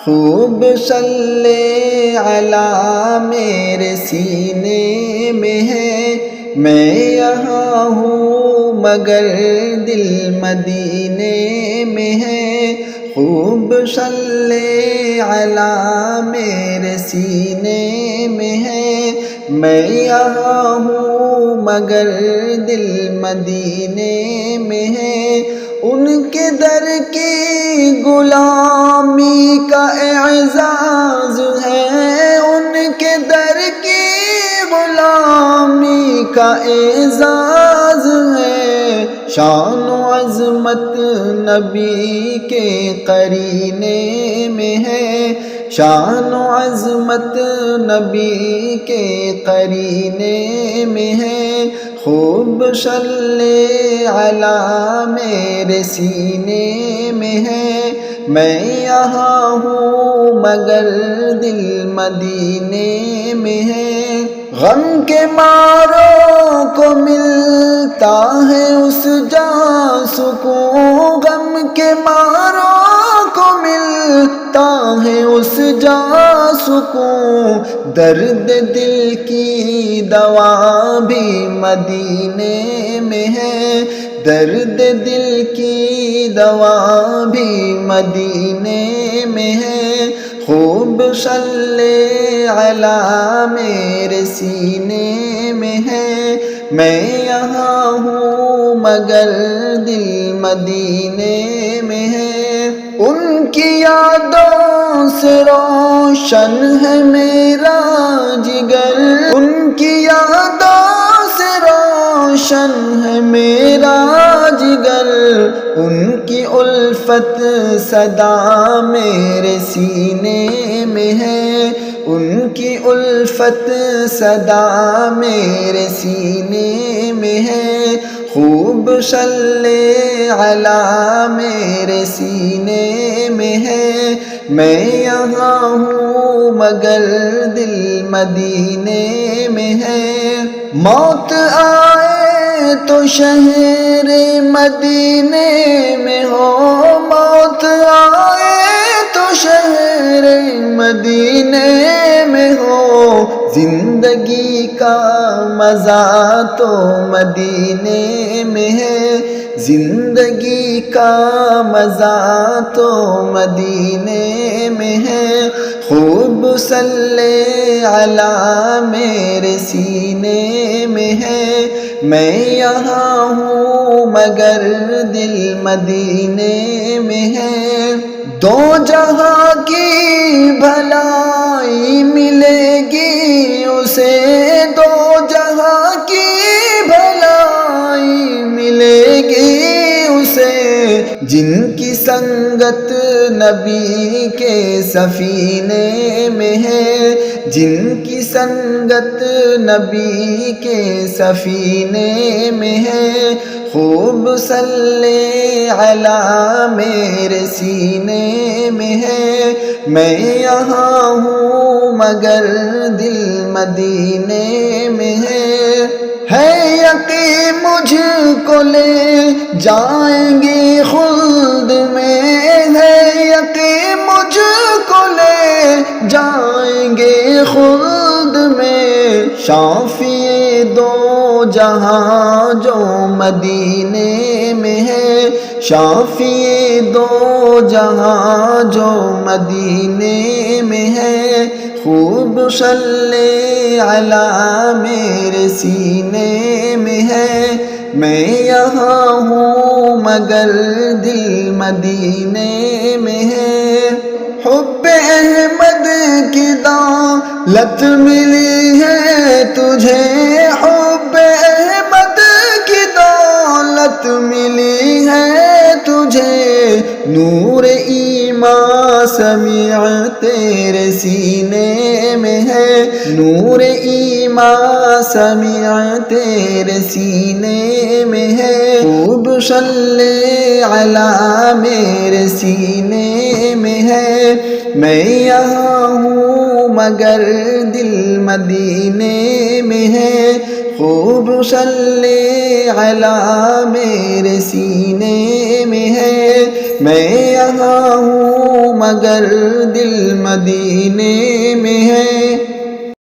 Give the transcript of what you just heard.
خوب صلی علی میرے سینے میں ہے، میں یہاں ہوں مگر دل مدینے میں ہے۔ خوب صلی علی میرے سینے میں ہے، میں یہاں ہوں مگر دل مدینے میں ہے۔ ان کے در کی غلامی کا اعزاز ہے، ان کے در کی غلامی کا اعزاز ہے۔ شان و عظمت نبی کے قرینے میں ہے، شان و عظمت نبی کے قرینے میں ہے۔ خوب صلی علی میرے سینے میں ہے، میں یہاں ہوں مگر دل مدینے میں ہے۔ غم کے ماروں کو ملتا ہے اس جا سکون، غم کے ماروں کو ملتا ہے اس جا سکون۔ درد دل کی دوا بھی مدینے میں ہے، درد دل کی دوا بھی مدینے میں ہے۔ خوب صلی علی میرے سینے میں ہے، میں یہاں ہوں مگر دل مدینے میں ہے۔ ان کی یادوں سے روشن ہے میرا جگر، ان کی یادوں سے روشن ہے میرا جگر۔ ان کی الفت صدا میرے سینے میں ہے، ان کی الفت صدا میرے سینے میں ہے۔ خوب صلی علی میرے سینے میں ہے، میں یہاں ہوں مگر دل مدینے میں ہے۔ موت آئے تو شہر مدینے میں ہو، موت آئے تو شہر مدینے میں ہو۔ زندگی کا مزہ تو مدینے میں ہے، زندگی کا مزہ تو مدینے میں ہے۔ خوب صلی علی میرے سینے میں ہے، میں یہاں ہوں مگر دل مدینے میں ہے۔ دو جہاں کی بھلائی ملے گی اسے، دو جہاں کی بھلائی ملے گی اسے۔ جن کی سنگت نبی کے سفینے میں ہے، جن کی سنگت نبی کے سفینے میں ہے۔ خوب صلی علی میرے سینے میں ہے، میں یہاں ہوں مگر دل مدینے میں ہے۔ یقین مجھ کو لے جائیں گے خلد میں، ہے یقین مجھ کو لے جائیں گے خلد میں۔ شافی دو جہاں جو مدینے میں ہے، شافی دو جہاں جو مدینے میں ہے۔ خوب صلی علی میرے سینے میں ہے، میں یہاں ہوں مگر دل مدینے میں ہے۔ حب احمد کی دولت ملی ہے تجھے، حب احمد کی دولت ملی ہے تجھے۔ نور ایمان سمیع تیرے سینے میں ہے، نور ایمان سمیع تیرے سینے میں ہے۔ خوب صلی علی میرے سینے میں ہے، میں یہاں ہوں مگر دل مدینے میں ہے۔ خوب صلی علی میرے سینے میں ہے، میں یہاں ہوں مگر دل مدینے میں ہے،